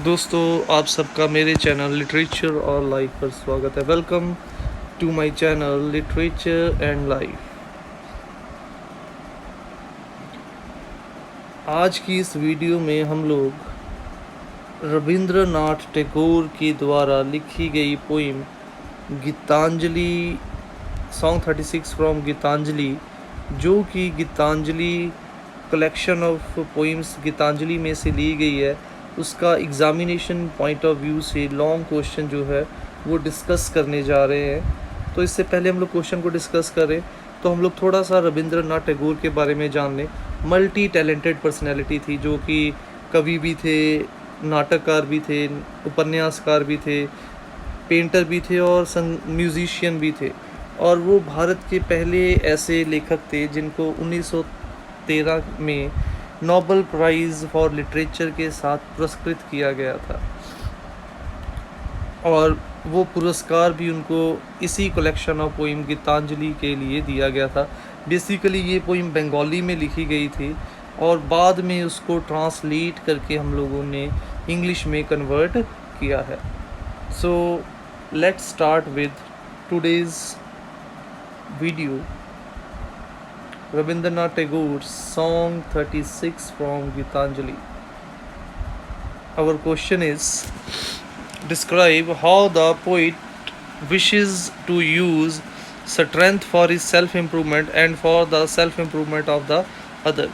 दोस्तों, आप सबका मेरे चैनल लिटरेचर और लाइफ पर स्वागत है। Welcome to my channel literature and life. आज की इस वीडियो में हम लोग रविंद्रनाथ टैगोर के द्वारा लिखी गई poem Gitanjali, song 36 from Gitanjali, जो कि Gitanjali collection of poems Gitanjali में से ली गई है, उसका एग्ज़ामिनेशन पॉइंट ऑफ व्यू से लॉन्ग क्वेश्चन जो है वो डिस्कस करने जा रहे हैं। तो इससे पहले हम लोग क्वेश्चन को डिस्कस करें तो हम लोग थोड़ा सा रविंद्रनाथ टैगोर के बारे में जान लें। मल्टी टैलेंटेड पर्सनैलिटी थी, जो कि कवि भी थे, नाटककार भी थे, उपन्यासकार भी थे, पेंटर भी थे और म्यूजिशियन भी थे। और वो भारत के पहले ऐसे लेखक थे जिनको 1913 में नोबेल प्राइज़ फॉर लिटरेचर के साथ पुरस्कृत किया गया था, और वो पुरस्कार भी उनको इसी कलेक्शन ऑफ पोइम गीतांजलि के लिए दिया गया था। बेसिकली ये पोइम बंगाली में लिखी गई थी और बाद में उसको ट्रांसलेट करके हम लोगों ने इंग्लिश में कन्वर्ट किया है। So let's start with today's video, Rabindranath Tagore's Song 36 from Gitanjali. Our question is, describe how the poet wishes to use strength for his self-improvement and for the self-improvement of the other.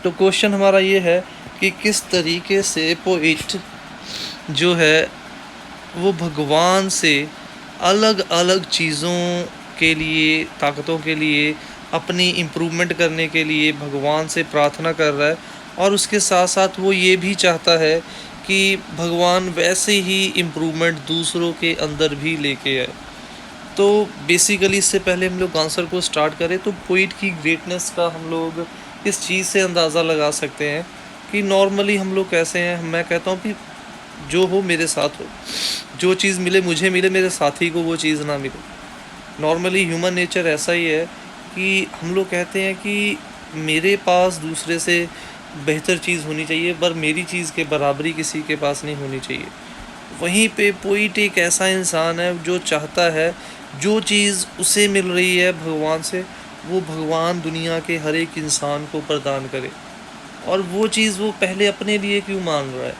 तो question हमारा ये है कि किस तरीके से poet जो है वो भगवान से अलग अलग चीज़ों के लिए, ताकतों के लिए, अपनी इम्प्रूवमेंट करने के लिए भगवान से प्रार्थना कर रहा है, और उसके साथ साथ वो ये भी चाहता है कि भगवान वैसे ही इम्प्रूवमेंट दूसरों के अंदर भी लेके आए। तो बेसिकली इससे पहले हम लोग आंसर को स्टार्ट करें तो पोइट की ग्रेटनेस का हम लोग इस चीज़ से अंदाज़ा लगा सकते हैं कि नॉर्मली हम लोग कैसे हैं। मैं कहता हूँ कि जो हो मेरे साथ हो, जो चीज़ मिले मुझे मिले, मेरे साथी को वो चीज़ ना मिले। नॉर्मली ह्यूमन नेचर ऐसा ही है कि हम लोग कहते हैं कि मेरे पास दूसरे से बेहतर चीज़ होनी चाहिए, पर मेरी चीज़ के बराबरी किसी के पास नहीं होनी चाहिए। वहीं पे पोइट एक ऐसा इंसान है जो चाहता है जो चीज़ उसे मिल रही है भगवान से, वो भगवान दुनिया के हर एक इंसान को प्रदान करे, और वो चीज़ वो पहले अपने लिए क्यों मान रहा है।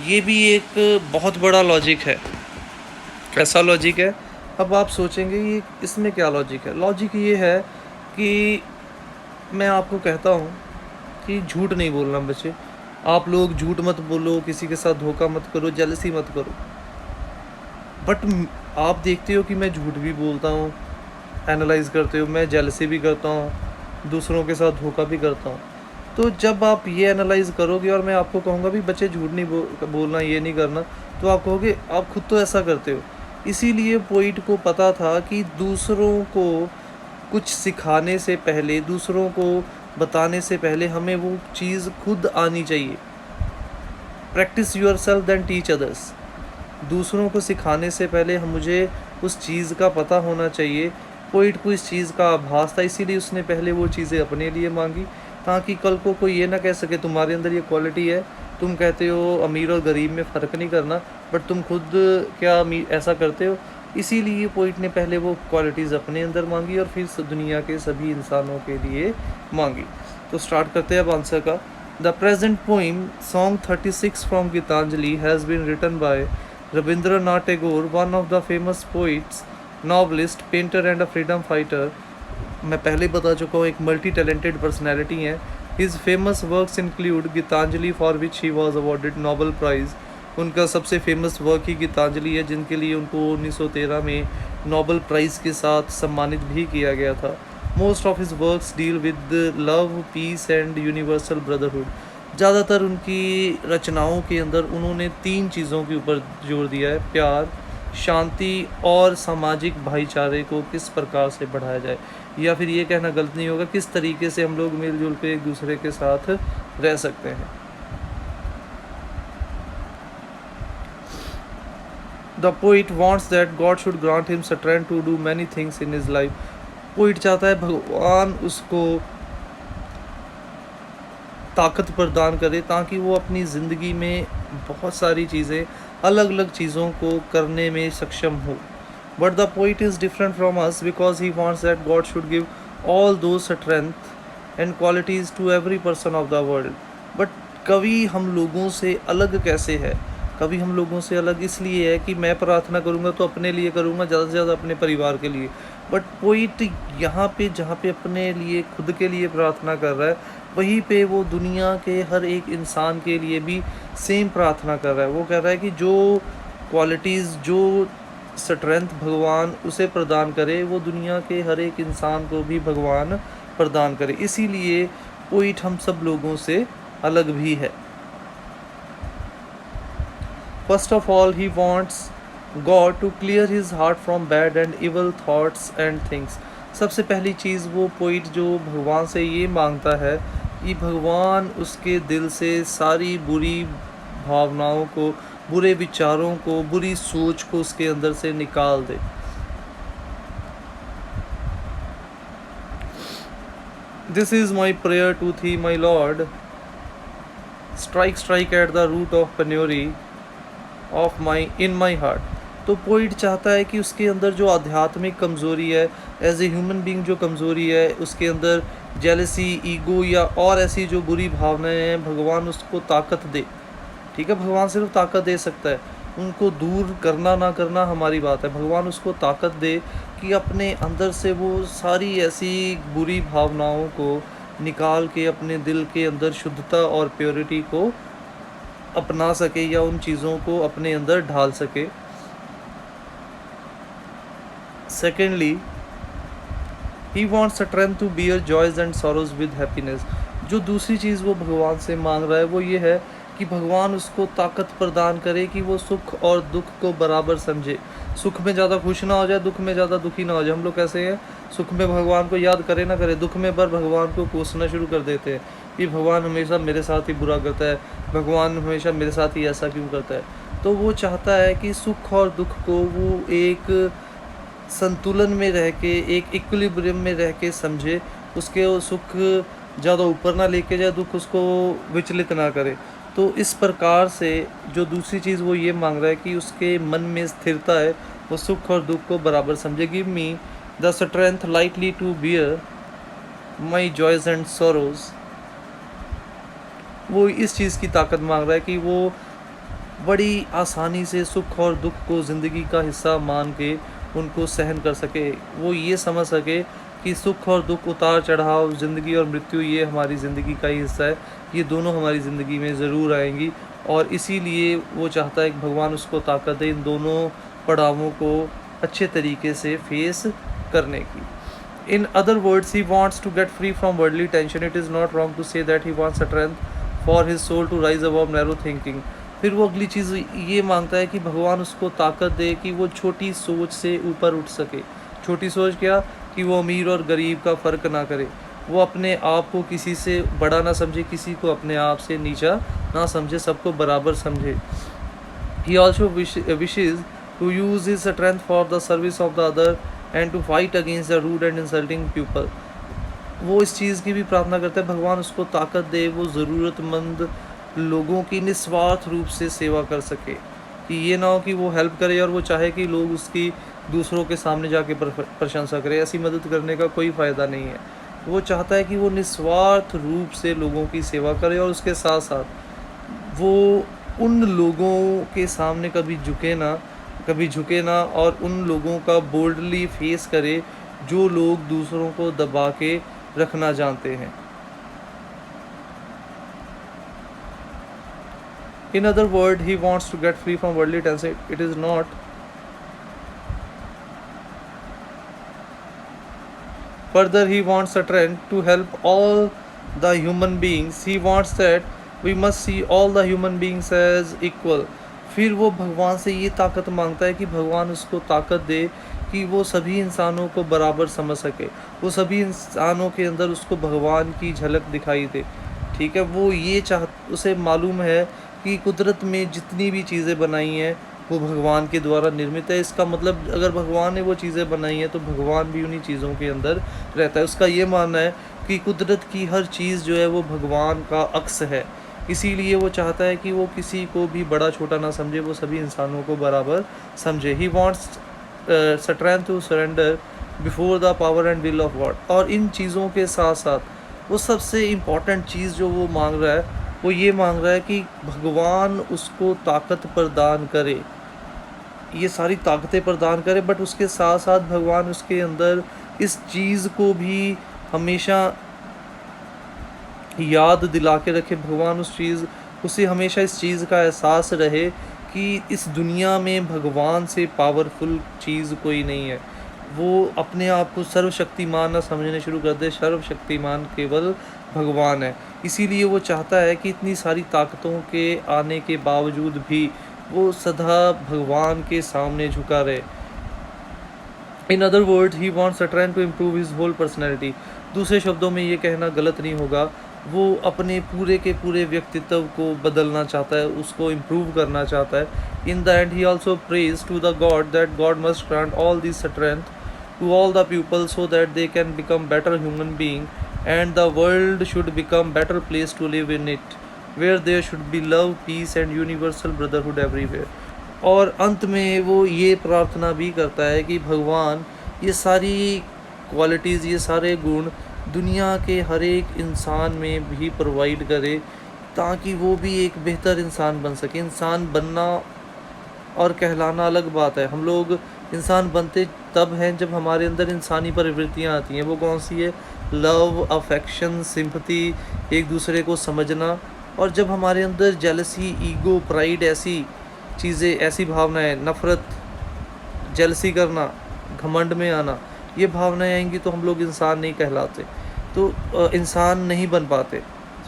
ये भी एक बहुत बड़ा लॉजिक है। कैसा लॉजिक है? अब आप सोचेंगे ये इसमें क्या लॉजिक है। लॉजिक ये है कि मैं आपको कहता हूँ कि झूठ नहीं बोलना बच्चे, आप लोग झूठ मत बोलो, किसी के साथ धोखा मत करो, जेलसी मत करो। बट आप देखते हो कि मैं झूठ भी बोलता हूँ, एनालाइज करते हो, मैं जेलसी भी करता हूँ, दूसरों के साथ धोखा भी करता हूँ। तो जब आप ये एनालाइज करोगे और मैं आपको कहूँगा भी बच्चे झूठ नहीं बोलना, ये नहीं करना, तो आप कहोगे आप खुद तो ऐसा करते हो। इसीलिए पोइट को पता था कि दूसरों को कुछ सिखाने से पहले, दूसरों को बताने से पहले हमें वो चीज़ खुद आनी चाहिए। Practise yourself then teach others. दूसरों को सिखाने से पहले मुझे उस चीज़ का पता होना चाहिए। पोइट को इस चीज़ का आभास था, इसीलिए उसने पहले वो चीज़ें अपने लिए मांगी, ताकि कल को कोई ये ना कह सके तुम्हारे अंदर ये क्वालिटी है, तुम कहते हो अमीर और गरीब में फ़र्क नहीं करना, बट तुम खुद क्या ऐसा करते हो। इसीलिए पोइट ने पहले वो क्वालिटीज़ अपने अंदर मांगी और फिर दुनिया के सभी इंसानों के लिए मांगी। तो स्टार्ट करते हैं अब आंसर का। The present poem song 36 from Gitanjali has been written by Rabindranath Tagore, one of the famous poets, novelist, painter and a freedom fighter. मैं पहले बता चुका हूँ, एक मल्टी टैलेंटेड पर्सनैलिटी हैं। His famous works include Gitanjali, for which he was awarded Nobel prize. उनका सबसे famous work ही गीतांजलि है, जिनके लिए उनको 1913 में नोबेल प्राइज़ के साथ सम्मानित भी किया गया था। Most of his works deal with love, peace and universal brotherhood. ज़्यादातर उनकी रचनाओं के अंदर उन्होंने 3 चीज़ों के ऊपर जोर दिया है: प्यार, शांति और सामाजिक भाईचारे को किस प्रकार से बढ़ाया जाए, या फिर ये कहना गलत नहीं होगा, किस तरीके से हम लोग मिलजुल के एक दूसरे के साथ रह सकते हैं। The poet wants that God should grant him strength to do many things in his life. Poet चाहता है भगवान उसको ताकत प्रदान करे ताकि वो अपनी ज़िंदगी में बहुत सारी चीज़ें, अलग अलग चीज़ों को करने में सक्षम हो. But the poet is different from us because he wants that God should give all the strength and qualities to every person of the world. But कवि हम लोगों से अलग कैसे है? कभी हम लोगों से अलग इसलिए है कि मैं प्रार्थना करूँगा तो अपने लिए करूँगा, ज़्यादा से ज़्यादा अपने परिवार के लिए. बट पोइट यहाँ पे जहाँ पे अपने लिए, खुद के लिए प्रार्थना कर रहा है, वहीं पे वो दुनिया के हर एक इंसान के लिए भी सेम प्रार्थना कर रहा है. वो कह रहा है कि जो क्वालिटीज़, जो स्ट्रेंथ भगवान उसे प्रदान करे, वो दुनिया के हर एक इंसान को भी भगवान प्रदान करे. इसीलिए पोइट हम सब लोगों से अलग भी है. First of all, he wants God to clear his heart from bad and evil thoughts and things. सबसे पहली चीज़ वो पोइट जो भगवान से ये मांगता है कि भगवान उसके दिल से सारी बुरी भावनाओं को, बुरे विचारों को, बुरी सोच को उसके अंदर से निकाल दे. This is my prayer to thee, my Lord. Strike at the root of penury of my in my heart. तो पोइट चाहता है कि उसके अंदर जो आध्यात्मिक कमज़ोरी है, एज ए ह्यूमन बीइंग जो कमज़ोरी है, उसके अंदर जेलसी, ईगो या और ऐसी जो बुरी भावनाएं हैं, भगवान उसको ताकत दे. ठीक है, भगवान सिर्फ ताकत दे सकता है, उनको दूर करना ना करना हमारी बात है. भगवान उसको ताकत दे कि अपने अंदर से वो सारी ऐसी बुरी भावनाओं को निकाल के अपने दिल के अंदर शुद्धता और प्योरिटी को अपना सके या उन चीज़ों को अपने अंदर ढाल सके. Secondly, he wants strength to bear joys and sorrows with happiness. जो दूसरी चीज़ वो भगवान से मांग रहा है वो ये है कि भगवान उसको ताकत प्रदान करे कि वो सुख और दुख को बराबर समझे. सुख में ज़्यादा खुश ना हो जाए, दुख में ज़्यादा दुखी ना हो जाए. हम लोग कैसे हैं, सुख में भगवान को याद करे ना करे, दुख में पर भगवान को कोसना शुरू कर देते हैं कि भगवान हमेशा मेरे साथ ही बुरा करता है, भगवान हमेशा मेरे साथ ही ऐसा क्यों करता है. तो वो चाहता है कि सुख और दुख को वो एक संतुलन में रह के, एक इक्विलिब्रियम में रह के समझे. उसके वो सुख ज़्यादा ऊपर ना लेके जाए, दुख उसको विचलित ना करे. तो इस प्रकार से जो दूसरी चीज़ वो ये मांग रहा है कि उसके मन में स्थिरता है, वो सुख और दुख को बराबर समझे. Give me the strength lightly to bear my joys and sorrows. वो इस चीज़ की ताकत मांग रहा है कि वो बड़ी आसानी से सुख और दुख को ज़िंदगी का हिस्सा मान के उनको सहन कर सके. वो ये समझ सके कि सुख और दुख, उतार चढ़ाव, ज़िंदगी और मृत्यु ये हमारी ज़िंदगी का ही हिस्सा है. ये दोनों हमारी ज़िंदगी में ज़रूर आएंगी और इसीलिए वो चाहता है कि भगवान उसको ताकत दे इन दोनों पड़ावों को अच्छे तरीके से फेस करने की. In other words, he wants to get free from worldly tension. It is not wrong to say that he wants strength for his soul to rise above narrow thinking. फिर वो अगली चीज़ ये मांगता है कि भगवान उसको ताकत दे कि वो छोटी सोच से ऊपर उठ सके. छोटी सोच क्या, कि वो अमीर और गरीब का फ़र्क ना करे, वो अपने आप को किसी से बड़ा ना समझे, किसी को अपने आप से नीचा ना समझे, सबको बराबर समझे. He also wishes to use his strength for the service of the other and to fight against the rude and insulting people. वो इस चीज़ की भी प्रार्थना करता है भगवान उसको ताकत दे, वो ज़रूरतमंद लोगों की निस्वार्थ रूप से सेवा कर सके. कि ये ना हो कि वो हेल्प करे और वो चाहे कि लोग उसकी दूसरों के सामने जाके प्रशंसा करे. ऐसी मदद करने का कोई फ़ायदा नहीं है. वो चाहता है कि वो निस्वार्थ रूप से लोगों की सेवा करे और उसके साथ साथ वो उन लोगों के सामने कभी झुके ना और उन लोगों का बोल्डली फेस करे जो लोग दूसरों को दबा के रखना जानते हैं. In other words, he wants to get free from worldly tension. It is not further he wants strength to help all the human beings. He wants that we must see all the human beings as equal. फिर वो भगवान से ये ताकत मांगता है कि भगवान उसको ताकत दे कि वो सभी इंसानों को बराबर समझ सके, वो सभी इंसानों के अंदर उसको भगवान की झलक दिखाई दे. ठीक है, वो ये उसे मालूम है कि कुदरत में जितनी भी चीज़ें बनाई हैं वो भगवान के द्वारा निर्मित है. इसका मतलब अगर भगवान ने वो चीज़ें बनाई हैं तो भगवान भी उन्हीं चीज़ों के अंदर रहता है. उसका ये मानना है कि कुदरत की हर चीज़ जो है वो भगवान का अक्स है। इसीलिए वो चाहता है कि वो किसी को भी बड़ा छोटा ना समझे, वो सभी इंसानों को बराबर समझे। He wants strength to surrender before the power and will of God. और इन चीज़ों के साथ साथ वो सबसे इम्पॉर्टेंट चीज़ जो वो मांग रहा है, वो ये मांग रहा है कि भगवान उसको ताकत प्रदान करे, ये सारी ताकतें प्रदान करे, बट उसके साथ साथ भगवान उसके अंदर इस चीज़ को भी हमेशा याद दिला के रखे। भगवान उसे हमेशा इस चीज़ का एहसास रहे कि इस दुनिया में भगवान से पावरफुल चीज़ कोई नहीं है। वो अपने आप को सर्वशक्तिमान ना समझने शुरू कर दे, सर्वशक्तिमान केवल भगवान है। इसीलिए वो चाहता है कि इतनी सारी ताकतों के आने के बावजूद भी वो सदा भगवान के सामने झुका रहे। In other word he wants trying to improve his whole personality. दूसरे शब्दों में ये कहना गलत नहीं होगा, वो अपने पूरे के पूरे व्यक्तित्व को बदलना चाहता है, उसको इम्प्रूव करना चाहता है। In the end he also prays to the God that God must grant all this strength to all the people so that they can become better human being and the world should become better place to live in it where there should be love, peace and universal brotherhood everywhere. और अंत में वो ये प्रार्थना भी करता है कि भगवान ये सारी क्वालिटीज़, ये सारे गुण दुनिया के हर एक इंसान में भी प्रोवाइड करे, ताकि वो भी एक बेहतर इंसान बन सके। इंसान बनना और कहलाना अलग बात है। हम लोग इंसान बनते तब हैं जब हमारे अंदर इंसानी प्रवृत्तियाँ आती हैं। वो कौन सी है? लव, अफेक्शन, सिंपैथी, एक दूसरे को समझना। और जब हमारे अंदर जेलसी, ईगो, प्राइड, ऐसी चीज़ें, ऐसी भावनाएं, नफ़रत, जेलसी करना, घमंड में आना, ये भावनाएं आएंगी तो हम लोग इंसान नहीं कहलाते, तो इंसान नहीं बन पाते।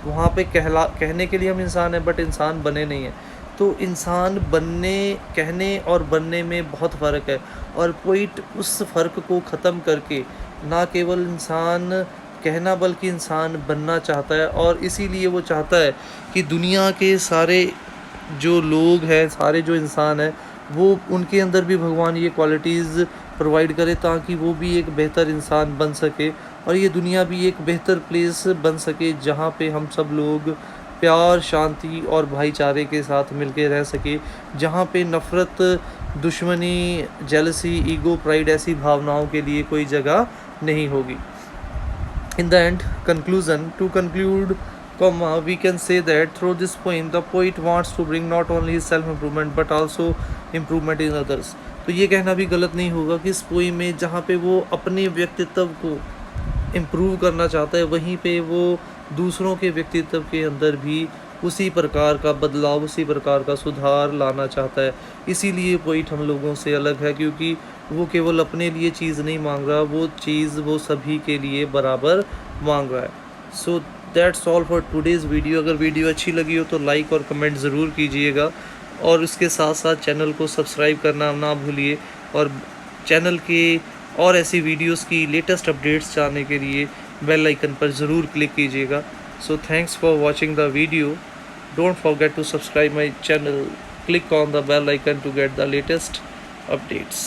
वहाँ पे कहने के लिए हम इंसान हैं, बट इंसान बने नहीं हैं। तो इंसान बनने, कहने और बनने में बहुत फ़र्क है। और पोइट उस फ़र्क को ख़त्म करके ना केवल इंसान कहना बल्कि इंसान बनना चाहता है। और इसीलिए वो चाहता है कि दुनिया के सारे जो लोग हैं, सारे जो इंसान हैं, वो उनके अंदर भी भगवान ये क्वालिटीज़ प्रोवाइड करे, ताकि वो भी एक बेहतर इंसान बन सके और ये दुनिया भी एक बेहतर प्लेस बन सके, जहाँ पे हम सब लोग प्यार, शांति और भाईचारे के साथ मिलके रह सके, जहाँ पे नफ़रत, दुश्मनी, जेलसी, ईगो, प्राइड ऐसी भावनाओं के लिए कोई जगह नहीं होगी। In the end, conclusion, to conclude, we can say that through this poem, the poet wants to bring not only his self-improvement but also improvement in others. तो ये कहना भी गलत नहीं होगा कि इस पोइम में जहाँ पे वो अपने व्यक्तित्व को इम्प्रूव करना चाहता है, वहीं पे वो दूसरों के व्यक्तित्व के अंदर भी उसी प्रकार का बदलाव, उसी प्रकार का सुधार लाना चाहता है। इसीलिए पोइट हम लोगों से अलग है, क्योंकि वो केवल अपने लिए चीज़ नहीं मांग रहा, वो चीज़ वो सभी के लिए बराबर मांग रहा है। So that's all for today's video. अगर वीडियो अच्छी लगी हो तो लाइक और कमेंट ज़रूर कीजिएगा, और उसके साथ साथ चैनल को सब्सक्राइब करना ना भूलिए, और चैनल के और ऐसी वीडियोस की लेटेस्ट अपडेट्स जानने के लिए बेल आइकन पर ज़रूर क्लिक कीजिएगा। So thanks for watching the video. Don't forget to subscribe my channel, click on the bell icon to get the latest updates.